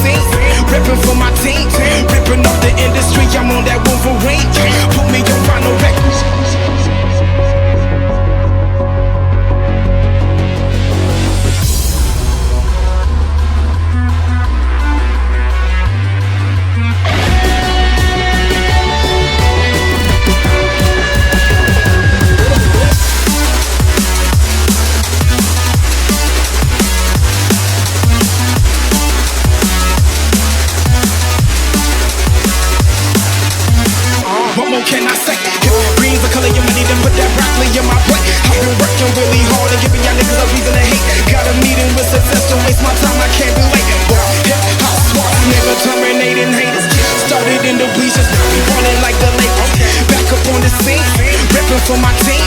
scene, ripping for my team, ripping up the industry. I'm on that Wolverine. Put me on vinyl records. What more can I say? Green's the color of money, then put that broccoli in my plate. I've been working really hard and giving y'all niggas a reason to hate. Got a meeting with success, don't waste my time, I can't be late. Hip-hop swap, nigga, terminating haters. Started in the bleachers, now we running like the Lakers. Back up on the scene, ripping for my team,